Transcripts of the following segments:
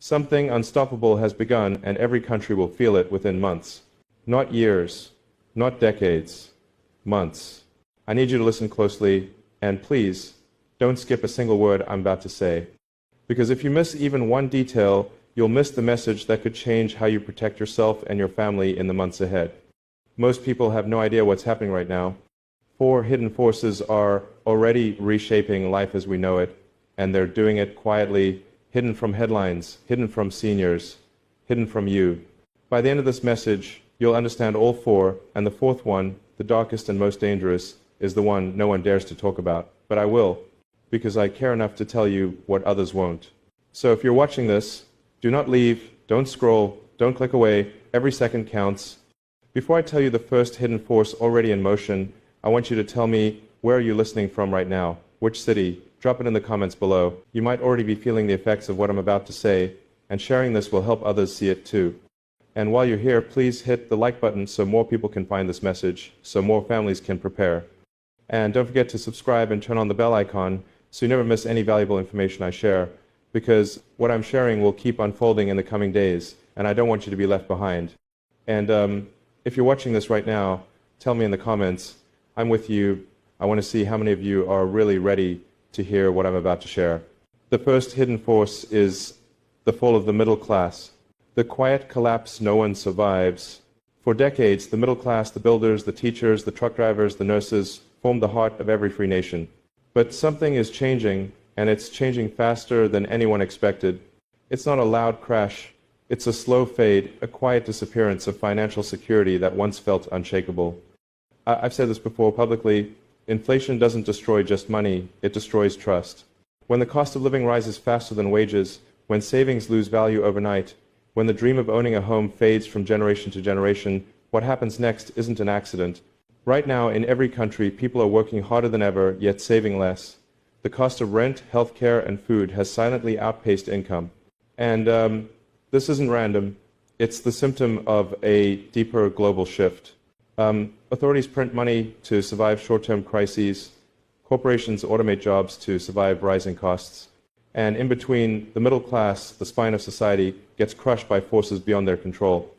Something unstoppable has begun, and every country will feel it within months. Not years, not decades, months. I need you to listen closely, and please, don't skip a single word I'm about to say. Because if you miss even one detail, you'll miss the message that could change how you protect yourself and your family in the months ahead. Most people have no idea what's happening right now. 4 hidden forces are already reshaping life as we know it, and they're doing it quietly, hidden from headlines, hidden from seniors, hidden from you. By the end of this message, you'll understand all 4, and the 4th one, the darkest and most dangerous, is the one no one dares to talk about. But I will, because I care enough to tell you what others won't. So if you're watching this, do not leave, don't scroll, don't click away, every second counts. Before I tell you the first hidden force already in motion, I want you to tell me, where are you listening from right now? Which city? Drop it in the comments below. You might already be feeling the effects of what I'm about to say, and sharing this will help others see it too. And while you're here, please hit the like button so more people can find this message, so more families can prepare. And don't forget to subscribe and turn on the bell icon so you never miss any valuable information I share, because what I'm sharing will keep unfolding in the coming days, and I don't want you to be left behind. And if you're watching this right now, tell me in the comments. I'm with you. I want to see how many of you are really ready to hear what I'm about to share. The first hidden force is the fall of the middle class. The quiet collapse no one survives. For decades, the middle class, the builders, the teachers, the truck drivers, the nurses, formed the heart of every free nation. But something is changing, and it's changing faster than anyone expected. It's not a loud crash. It's a slow fade, a quiet disappearance of financial security that once felt unshakable. I've said this before publicly. Inflation doesn't destroy just money, it destroys trust. When the cost of living rises faster than wages, when savings lose value overnight, when the dream of owning a home fades from generation to generation, what happens next isn't an accident. Right now, in every country, people are working harder than ever, yet saving less. The cost of rent, healthcare, and food has silently outpaced income. And this isn't random. It's the symptom of a deeper global shift. Authorities print money to survive short-term crises. Corporations automate jobs to survive rising costs. And in between, the middle class, the spine of society, gets crushed by forces beyond their control.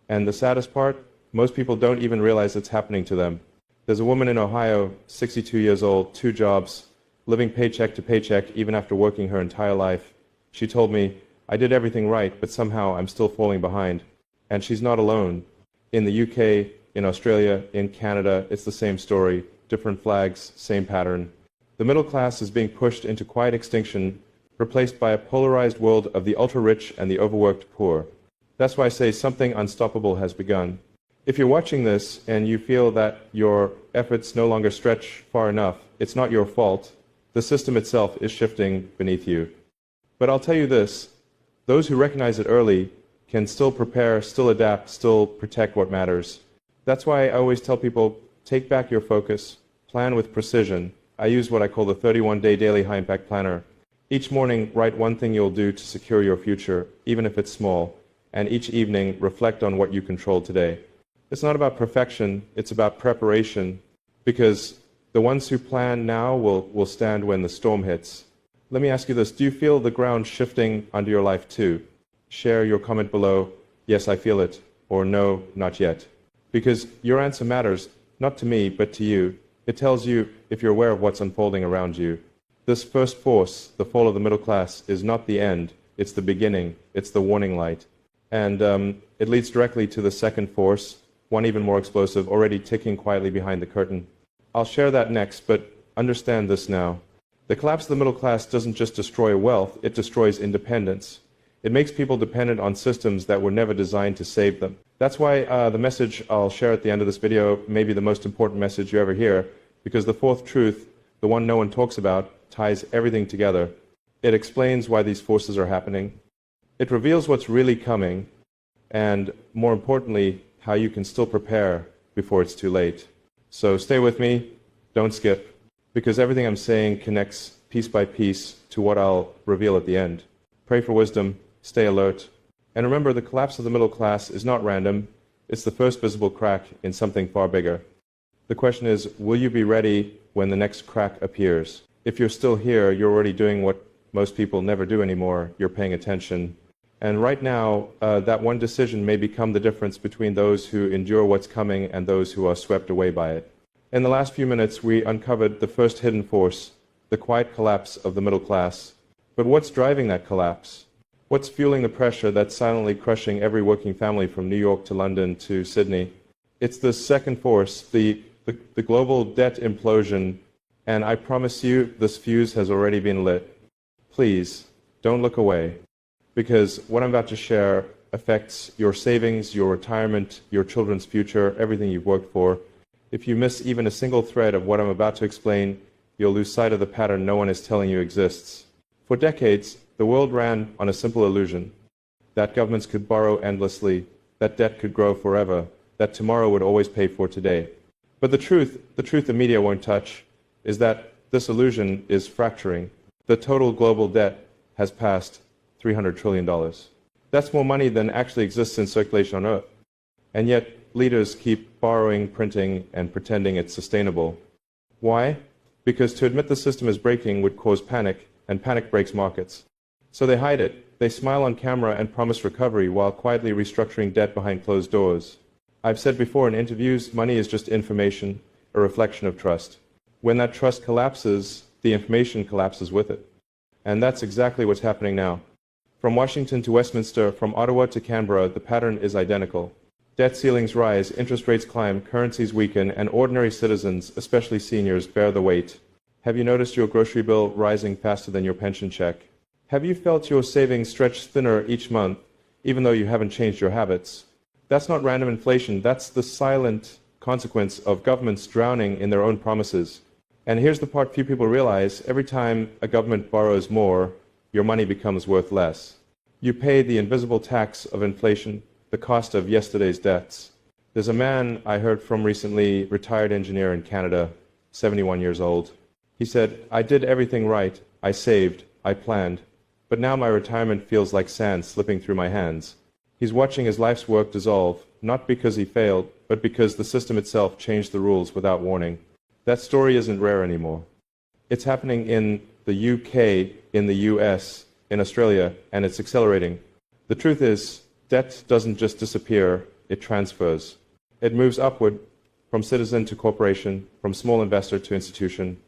And the saddest part, most people don't even realize it's happening to them. There's a woman in Ohio, 62 years old, 2 jobs, living paycheck to paycheck even after working her entire life. She told me, I did everything right, but somehow I'm still falling behind. And she's not alone. In the UK, in Australia, in Canada, it's the same story. Different flags, same pattern. The middle class is being pushed into quiet extinction, replaced by a polarized world of the ultra-rich and the overworked poor. That's why I say something unstoppable has begun. If you're watching this and you feel that your efforts no longer stretch far enough, it's not your fault. The system itself is shifting beneath you. But I'll tell you this, those who recognize it early can still prepare, still adapt, still protect what matters. That's why I always tell people, take back your focus, plan with precision. I use what I call the 31-day daily high-impact planner. Each morning, write one thing you'll do to secure your future, even if it's small, and each evening, reflect on what you control today. It's not about perfection, it's about preparation, because the ones who plan now will stand when the storm hits. Let me ask you this, do you feel the ground shifting under your life too? Share your comment below, yes, I feel it, or no, not yet. Because your answer matters, not to me, but to you. It tells you if you're aware of what's unfolding around you. This first force, the fall of the middle class, is not the end, it's the beginning, it's the warning light. And it leads directly to the second force, one even more explosive, already ticking quietly behind the curtain. I'll share that next, but understand this now. The collapse of the middle class doesn't just destroy wealth, it destroys independence. It makes people dependent on systems that were never designed to save them. That's why the message I'll share at the end of this video may be the most important message you ever hear, because the 4th truth, the one no one talks about, ties everything together. It explains why these forces are happening. It reveals what's really coming, and more importantly, how you can still prepare before it's too late. So stay with me, don't skip, because everything I'm saying connects piece by piece to what I'll reveal at the end. Pray for wisdom, stay alert, and remember the collapse of the middle class is not random, it's the first visible crack in something far bigger. The question is, will you be ready when the next crack appears? If you're still here, you're already doing what most people never do anymore, you're paying attention. And right now, that one decision may become the difference between those who endure what's coming and those who are swept away by it. In the last few minutes, we uncovered the first hidden force, the quiet collapse of the middle class. But what's driving that collapse? What's fueling the pressure that's silently crushing every working family from New York to London to Sydney? It's the second force, the global debt implosion, and I promise you this fuse has already been lit. Please, don't look away, because what I'm about to share affects your savings, your retirement, your children's future, everything you've worked for. If you miss even a single thread of what I'm about to explain, you'll lose sight of the pattern no one is telling you exists. For decades, the world ran on a simple illusion that governments could borrow endlessly, that debt could grow forever, that tomorrow would always pay for today. But the truth the media won't touch, is that this illusion is fracturing. The total global debt has passed $300 trillion. That's more money than actually exists in circulation on Earth. And yet, leaders keep borrowing, printing, and pretending it's sustainable. Why? Because to admit the system is breaking would cause panic, and panic breaks markets. So they hide it. They smile on camera and promise recovery while quietly restructuring debt behind closed doors. I've said before in interviews, money is just information, a reflection of trust. When that trust collapses, the information collapses with it. And that's exactly what's happening now. From Washington to Westminster, from Ottawa to Canberra, the pattern is identical. Debt ceilings rise, interest rates climb, currencies weaken, and ordinary citizens, especially seniors, bear the weight. Have you noticed your grocery bill rising faster than your pension check? Have you felt your savings stretch thinner each month, even though you haven't changed your habits? That's not random inflation, that's the silent consequence of governments drowning in their own promises. And here's the part few people realize, every time a government borrows more, your money becomes worth less. You pay the invisible tax of inflation, the cost of yesterday's debts. There's a man I heard from recently, retired engineer in Canada, 71 years old. He said, I did everything right, I saved, I planned, but now my retirement feels like sand slipping through my hands. He's watching his life's work dissolve, not because he failed, but because the system itself changed the rules without warning. That story isn't rare anymore. It's happening in the UK, in the US, in Australia, and it's accelerating. The truth is, debt doesn't just disappear, it transfers. It moves upward from citizen to corporation, from small investor to institution.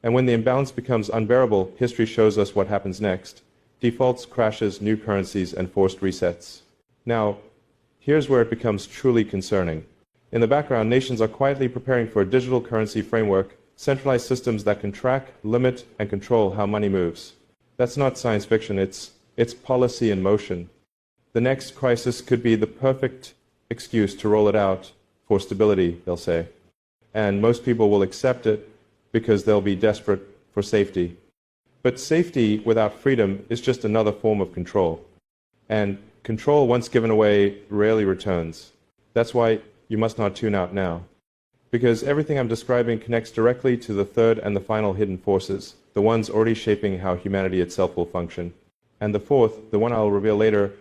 And when the imbalance becomes unbearable, history shows us what happens next. Defaults, crashes, new currencies, and forced resets. Now, here's where it becomes truly concerning. In the background, nations are quietly preparing for a digital currency framework, centralized systems that can track, limit, and control how money moves. That's not science fiction, it's policy in motion. The next crisis could be the perfect excuse to roll it out for stability, they'll say. And most people will accept it because they'll be desperate for safety. But safety without freedom is just another form of control. And control, once given away, rarely returns. That's why you must not tune out now. Because everything I'm describing connects directly to the third and the final hidden forces, the ones already shaping how humanity itself will function. And the fourth, the one I'll reveal later,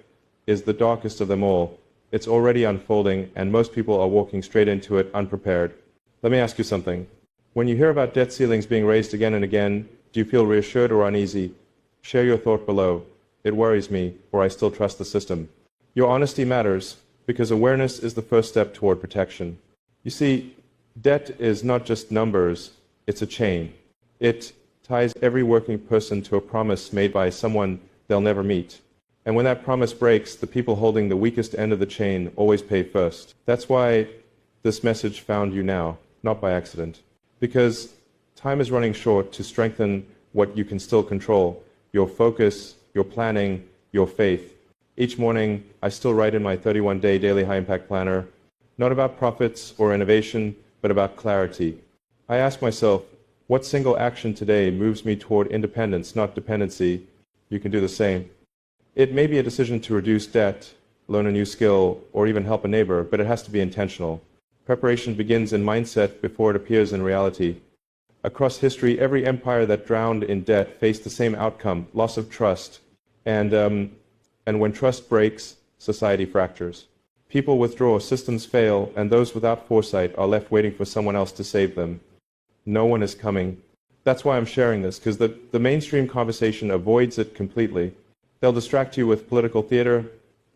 is the darkest of them all. It's already unfolding, and most people are walking straight into it unprepared. Let me ask you something. When you hear about debt ceilings being raised again and again, do you feel reassured or uneasy? Share your thought below. It worries me, or I still trust the system. Your honesty matters, because awareness is the first step toward protection. You see, debt is not just numbers, it's a chain. It ties every working person to a promise made by someone they'll never meet. And when that promise breaks, the people holding the weakest end of the chain always pay first. That's why this message found you now, not by accident. Because time is running short to strengthen what you can still control, your focus, your planning, your faith. Each morning, I still write in my 31-day daily high-impact planner, not about profits or innovation, but about clarity. I ask myself, what single action today moves me toward independence, not dependency? You can do the same. It may be a decision to reduce debt, learn a new skill, or even help a neighbor, but it has to be intentional. Preparation begins in mindset before it appears in reality. Across history, every empire that drowned in debt faced the same outcome, loss of trust. And when trust breaks, society fractures. People withdraw, systems fail, and those without foresight are left waiting for someone else to save them. No one is coming. That's why I'm sharing this, because the mainstream conversation avoids it completely. They'll distract you with political theater,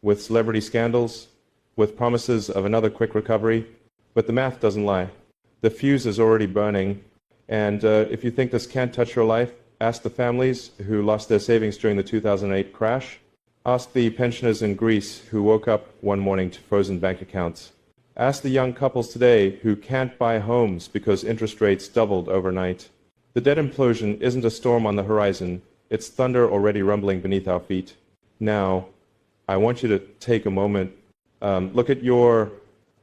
with celebrity scandals, with promises of another quick recovery, but the math doesn't lie. The fuse is already burning, and if you think this can't touch your life, ask the families who lost their savings during the 2008 crash. Ask the pensioners in Greece who woke up one morning to frozen bank accounts. Ask the young couples today who can't buy homes because interest rates doubled overnight. The debt implosion isn't a storm on the horizon, it's thunder already rumbling beneath our feet. Now, I want you to take a moment, look at your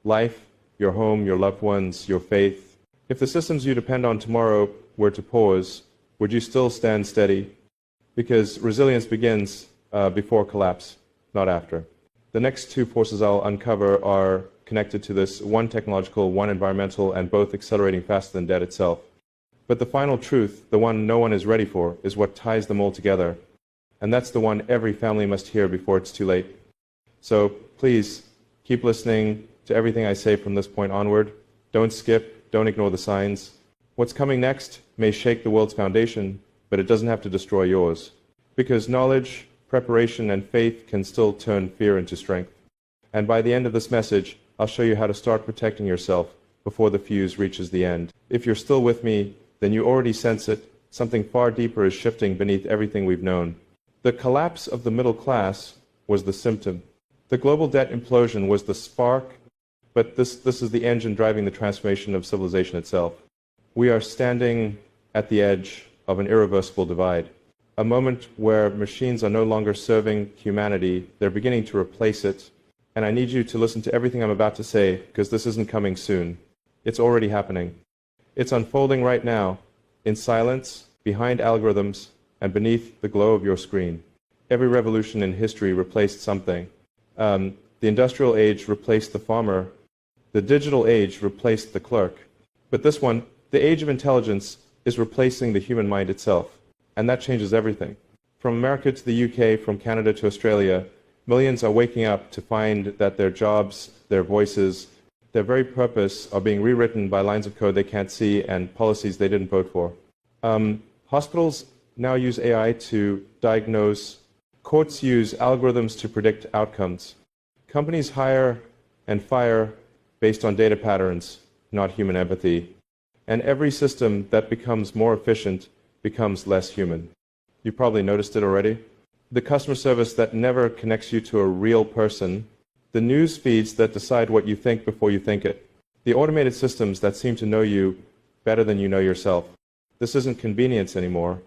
life, your home, your loved ones, your faith. If the systems you depend on tomorrow were to pause, would you still stand steady? Because resilience begins before collapse, not after. The next two forces I'll uncover are connected to this, one technological, one environmental, and both accelerating faster than debt itself. But the final truth, the one no one is ready for, is what ties them all together. And that's the one every family must hear before it's too late. So please, keep listening to everything I say from this point onward. Don't skip, don't ignore the signs. What's coming next may shake the world's foundation, but it doesn't have to destroy yours. Because knowledge, preparation, and faith can still turn fear into strength. And by the end of this message, I'll show you how to start protecting yourself before the fuse reaches the end. If you're still with me, then you already sense it. Something far deeper is shifting beneath everything we've known. The collapse of the middle class was the symptom. The global debt implosion was the spark, but this is the engine driving the transformation of civilization itself. We are standing at the edge of an irreversible divide. A moment where machines are no longer serving humanity, they're beginning to replace it. And I need you to listen to everything I'm about to say, because this isn't coming soon. It's already happening. It's unfolding right now, in silence, behind algorithms, and beneath the glow of your screen. Every revolution in history replaced something. The industrial age replaced the farmer. The digital age replaced the clerk. But this one, the age of intelligence, is replacing the human mind itself. And that changes everything. From America to the UK, from Canada to Australia, millions are waking up to find that their jobs, their voices, their very purpose are being rewritten by lines of code they can't see and policies they didn't vote for. Hospitals now use AI to diagnose. Courts use algorithms to predict outcomes. Companies hire and fire based on data patterns, not human empathy. And every system that becomes more efficient becomes less human. You probably noticed it already. The customer service that never connects you to a real person. The news feeds that decide what you think before you think it. The automated systems that seem to know you better than you know yourself. This isn't convenience anymore.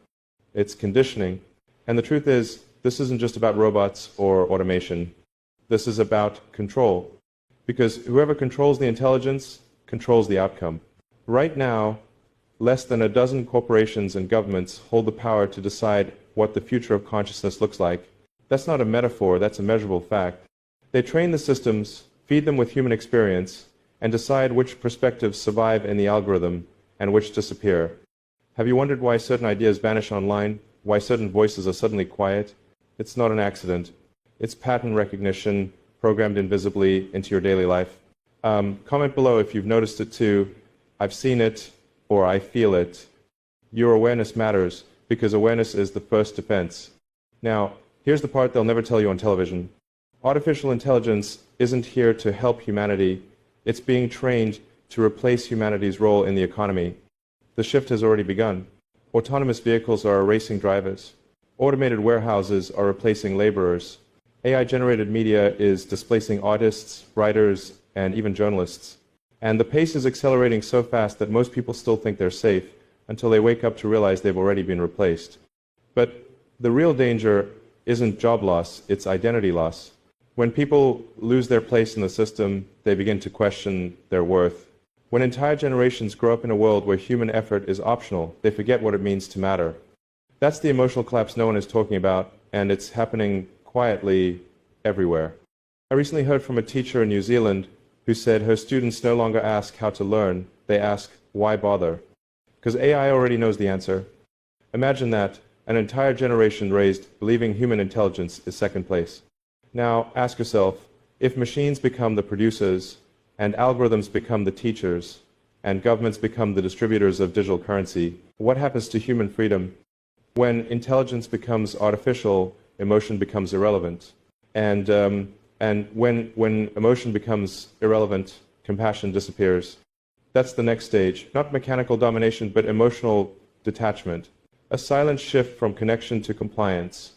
It's conditioning. And the truth is, this isn't just about robots or automation. This is about control. Because whoever controls the intelligence controls the outcome. Right now, less than a dozen corporations and governments hold the power to decide what the future of consciousness looks like. That's not a metaphor, that's a measurable fact. They train the systems, feed them with human experience, and decide which perspectives survive in the algorithm and which disappear. Have you wondered why certain ideas vanish online? Why certain voices are suddenly quiet? It's not an accident. It's pattern recognition programmed invisibly into your daily life. Comment below if you've noticed it too. I've seen it, or I feel it. Your awareness matters, because awareness is the first defense. Now, here's the part they'll never tell you on television. Artificial intelligence isn't here to help humanity. It's being trained to replace humanity's role in the economy. The shift has already begun. Autonomous vehicles are erasing drivers. Automated warehouses are replacing laborers. AI-generated media is displacing artists, writers, and even journalists. And the pace is accelerating so fast that most people still think they're safe until they wake up to realize they've already been replaced. But the real danger isn't job loss, it's identity loss. When people lose their place in the system, they begin to question their worth. When entire generations grow up in a world where human effort is optional, they forget what it means to matter. That's the emotional collapse no one is talking about, and it's happening quietly everywhere. I recently heard from a teacher in New Zealand who said her students no longer ask how to learn, they ask why bother. Because AI already knows the answer. Imagine that, an entire generation raised believing human intelligence is second place. Now ask yourself, if machines become the producers, and algorithms become the teachers, and governments become the distributors of digital currency, what happens to human freedom? When intelligence becomes artificial, emotion becomes irrelevant. And when emotion becomes irrelevant, compassion disappears. That's the next stage. Not mechanical domination, but emotional detachment. A silent shift from connection to compliance.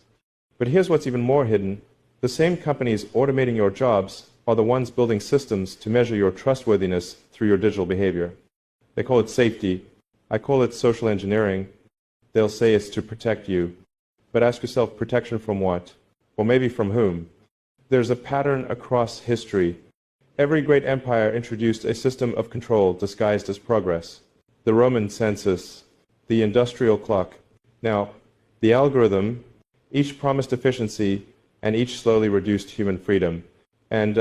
But here's what's even more hidden. The same companies automating your jobs are the ones building systems to measure your trustworthiness through your digital behavior. They call it safety. I call it social engineering. They'll say it's to protect you. But ask yourself, protection from what? Or maybe from whom? There's a pattern across history. Every great empire introduced a system of control disguised as progress. The Roman census, the industrial clock. Now, the algorithm, each promised efficiency, and each slowly reduced human freedom. And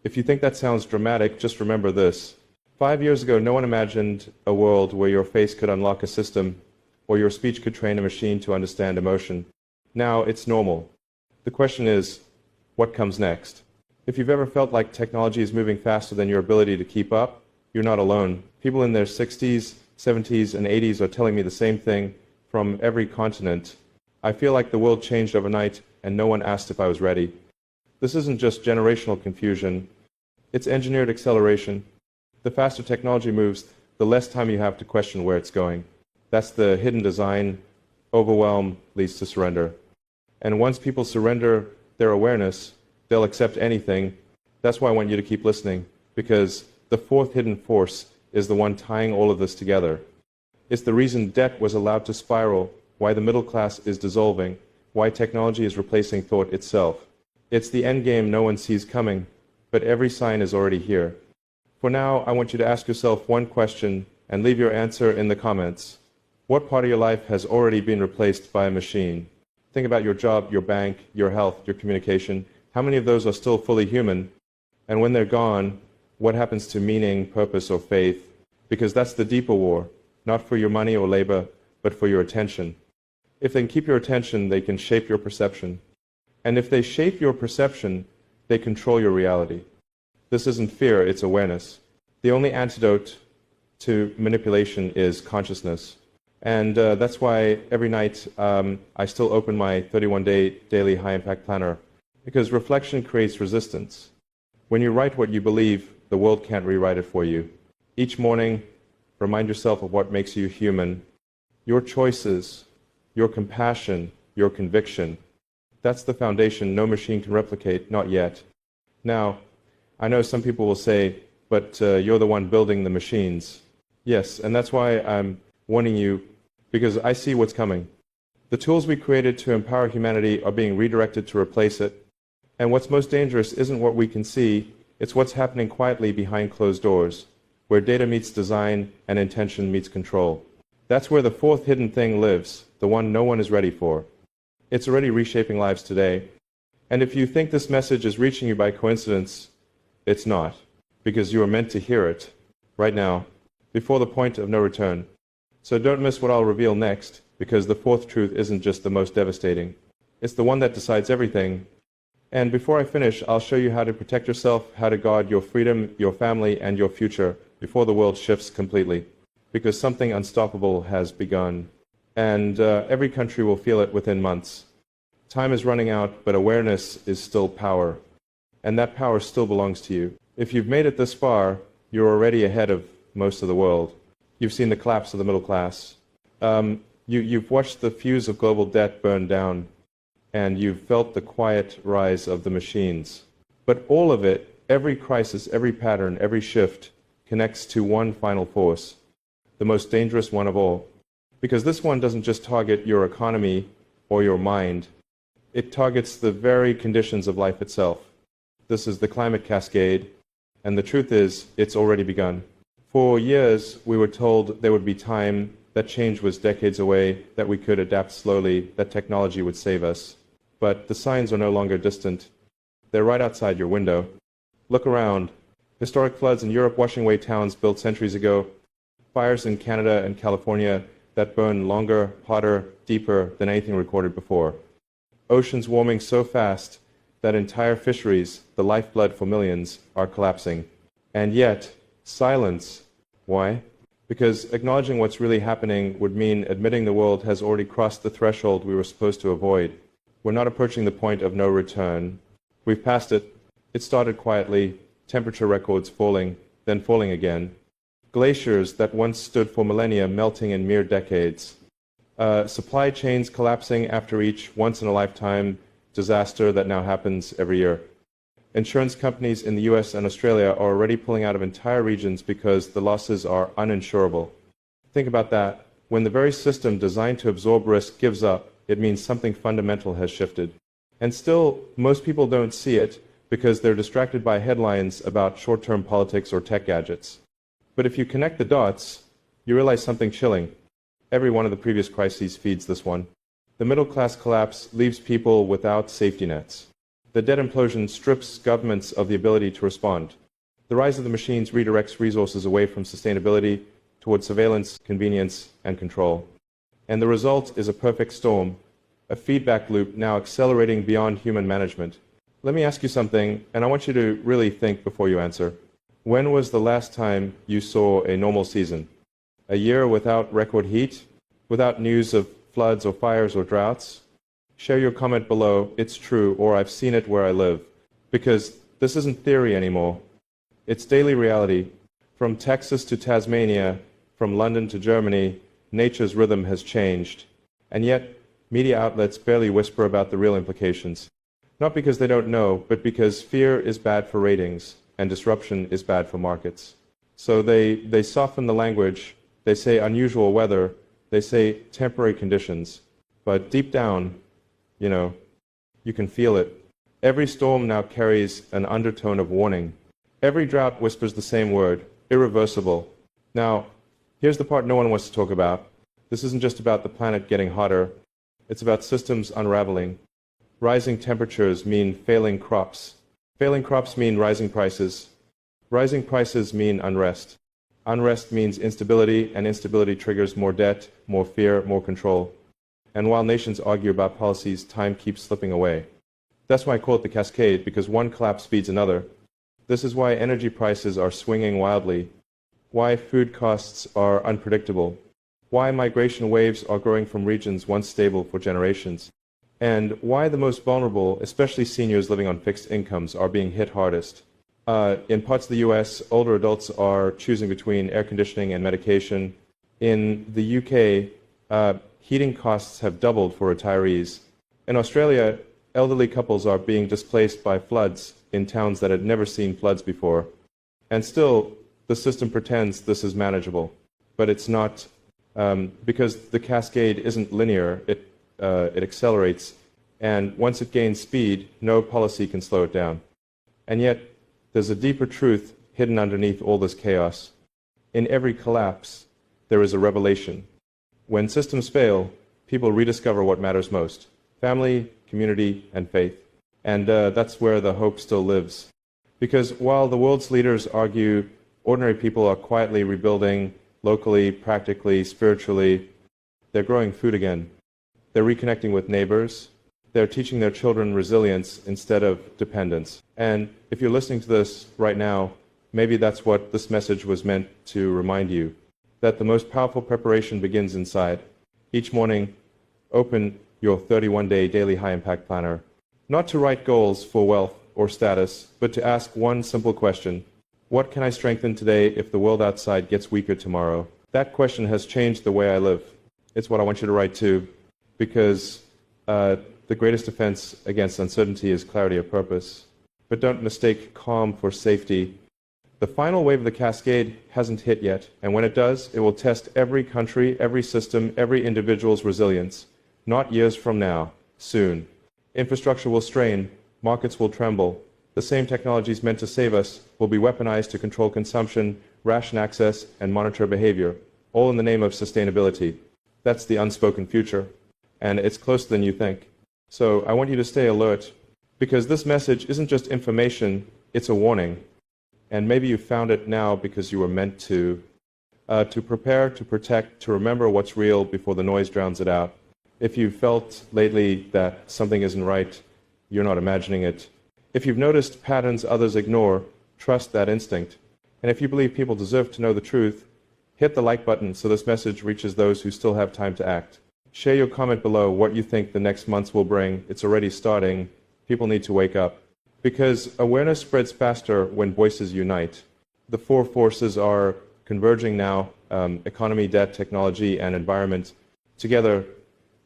if you think that sounds dramatic, just remember this. 5 years ago, no one imagined a world where your face could unlock a system or your speech could train a machine to understand emotion. Now it's normal. The question is, what comes next? If you've ever felt like technology is moving faster than your ability to keep up, you're not alone. People in their 60s, 70s, and 80s are telling me the same thing from every continent. I feel like the world changed overnight and no one asked if I was ready. This isn't just generational confusion. It's engineered acceleration. The faster technology moves, the less time you have to question where it's going. That's the hidden design. Overwhelm leads to surrender. And once people surrender their awareness, they'll accept anything. That's why I want you to keep listening, because the fourth hidden force is the one tying all of this together. It's the reason debt was allowed to spiral, why the middle class is dissolving, why technology is replacing thought itself. It's the end game no one sees coming, but every sign is already here. For now, I want you to ask yourself one question and leave your answer in the comments. What part of your life has already been replaced by a machine? Think about your job, your bank, your health, your communication. How many of those are still fully human? And when they're gone, what happens to meaning, purpose, or faith? Because that's the deeper war, not for your money or labor, but for your attention. If they can keep your attention, they can shape your perception. And if they shape your perception, they control your reality. This isn't fear, it's awareness. The only antidote to manipulation is consciousness. And that's why every night I still open my 31-day daily high-impact planner, because reflection creates resistance. When you write what you believe, the world can't rewrite it for you. Each morning, remind yourself of what makes you human. Your choices, your compassion, your conviction. That's the foundation no machine can replicate, not yet. Now, I know some people will say, but you're the one building the machines. Yes, and that's why I'm warning you, because I see what's coming. The tools we created to empower humanity are being redirected to replace it. And what's most dangerous isn't what we can see, it's what's happening quietly behind closed doors, where data meets design and intention meets control. That's where the fourth hidden thing lives, the one no one is ready for. It's already reshaping lives today. And if you think this message is reaching you by coincidence, it's not, because you are meant to hear it right now, before the point of no return. So don't miss what I'll reveal next, because the fourth truth isn't just the most devastating. It's the one that decides everything. And before I finish, I'll show you how to protect yourself, how to guard your freedom, your family, and your future before the world shifts completely. Because something unstoppable has begun. And every country will feel it within months. Time is running out, but awareness is still power. And that power still belongs to you. If you've made it this far, you're already ahead of most of the world. You've seen the collapse of the middle class. You've watched the fuse of global debt burn down. And you've felt the quiet rise of the machines. But all of it, every crisis, every pattern, every shift, connects to one final force, the most dangerous one of all. Because this one doesn't just target your economy or your mind. It targets the very conditions of life itself. This is the climate cascade, and the truth is, it's already begun. For years, we were told there would be time, that change was decades away, that we could adapt slowly, that technology would save us. But the signs are no longer distant. They're right outside your window. Look around. Historic floods in Europe washing away towns built centuries ago. Fires in Canada and California that burn longer, hotter, deeper than anything recorded before. Oceans warming so fast that entire fisheries, the lifeblood for millions, are collapsing. And yet, silence. Why? Because acknowledging what's really happening would mean admitting the world has already crossed the threshold we were supposed to avoid. We're not approaching the point of no return. We've passed it. It started quietly, temperature records falling, then falling again. Glaciers that once stood for millennia melting in mere decades. Supply chains collapsing after each once-in-a-lifetime disaster that now happens every year. Insurance companies in the US and Australia are already pulling out of entire regions because the losses are uninsurable. Think about that. When the very system designed to absorb risk gives up, it means something fundamental has shifted. And still, most people don't see it because they're distracted by headlines about short-term politics or tech gadgets. But if you connect the dots, you realize something chilling. Every one of the previous crises feeds this one. The middle-class collapse leaves people without safety nets. The debt implosion strips governments of the ability to respond. The rise of the machines redirects resources away from sustainability towards surveillance, convenience, and control. And the result is a perfect storm, a feedback loop now accelerating beyond human management. Let me ask you something, and I want you to really think before you answer. When was the last time you saw a normal season? A year without record heat? Without news of floods or fires or droughts? Share your comment below, it's true, or I've seen it where I live. Because this isn't theory anymore. It's daily reality. From Texas to Tasmania, from London to Germany, nature's rhythm has changed. And yet, media outlets barely whisper about the real implications. Not because they don't know, but because fear is bad for ratings, and disruption is bad for markets. So they soften the language, they say unusual weather, they say temporary conditions. But deep down, you can feel it. Every storm now carries an undertone of warning. Every drought whispers the same word, irreversible. Now, here's the part no one wants to talk about. This isn't just about the planet getting hotter. It's about systems unraveling. Rising temperatures mean failing crops. Failing crops mean rising prices. Rising prices mean unrest. Unrest means instability, and instability triggers more debt, more fear, more control. And while nations argue about policies, time keeps slipping away. That's why I call it the cascade, because one collapse feeds another. This is why energy prices are swinging wildly, why food costs are unpredictable, why migration waves are growing from regions once stable for generations, and why the most vulnerable, especially seniors living on fixed incomes, are being hit hardest. In parts of the US, older adults are choosing between air conditioning and medication. In the UK, heating costs have doubled for retirees. In Australia, elderly couples are being displaced by floods in towns that had never seen floods before. And still, the system pretends this is manageable. But it's not, because the cascade isn't linear, it accelerates. And once it gains speed, no policy can slow it down. And yet, there's a deeper truth hidden underneath all this chaos. In every collapse, there is a revelation. When systems fail, people rediscover what matters most: family, community, and faith. And that's where the hope still lives. Because while the world's leaders argue ordinary people are quietly rebuilding locally, practically, spiritually, they're growing food again. They're reconnecting with neighbors. They're teaching their children resilience instead of dependence. And if you're listening to this right now, maybe that's what this message was meant to remind you. That the most powerful preparation begins inside. Each morning, open your 31-day daily high-impact planner. Not to write goals for wealth or status, but to ask one simple question. What can I strengthen today if the world outside gets weaker tomorrow? That question has changed the way I live. It's what I want you to write too, because the greatest defense against uncertainty is clarity of purpose. But don't mistake calm for safety. The final wave of the cascade hasn't hit yet, and when it does, it will test every country, every system, every individual's resilience. Not years from now, soon. Infrastructure will strain, markets will tremble. The same technologies meant to save us will be weaponized to control consumption, ration access, and monitor behavior, all in the name of sustainability. That's the unspoken future, and it's closer than you think. So I want you to stay alert, because this message isn't just information, it's a warning. And maybe you found it now because you were meant to prepare, to protect, to remember what's real before the noise drowns it out. If you've felt lately that something isn't right, you're not imagining it. If you've noticed patterns others ignore, trust that instinct. And if you believe people deserve to know the truth, hit the like button so this message reaches those who still have time to act. Share your comment below what you think the next months will bring. It's already starting. People need to wake up. Because awareness spreads faster when voices unite. The four forces are converging now: economy, debt, technology, and environment. Together,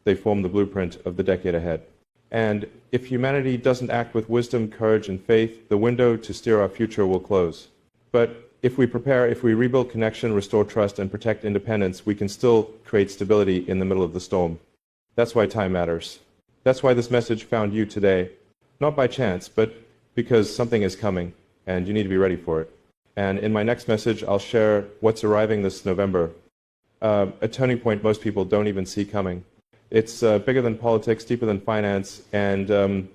they form the blueprint of the decade ahead. And if humanity doesn't act with wisdom, courage, and faith, the window to steer our future will close. But if we prepare, if we rebuild connection, restore trust, and protect independence, we can still create stability in the middle of the storm. That's why time matters. That's why this message found you today. Not by chance, but because something is coming, and you need to be ready for it. And in my next message, I'll share what's arriving this November. A turning point most people don't even see coming. It's bigger than politics, deeper than finance, and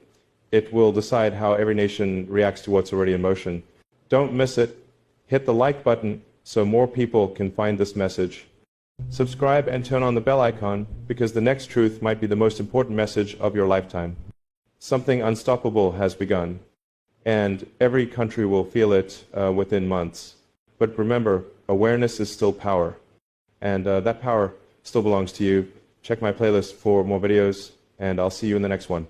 it will decide how every nation reacts to what's already in motion. Don't miss it. Hit the like button so more people can find this message. Subscribe and turn on the bell icon, because the next truth might be the most important message of your lifetime. Something unstoppable has begun, and every country will feel it within months. But remember, awareness is still power, and that power still belongs to you. Check my playlist for more videos, and I'll see you in the next one.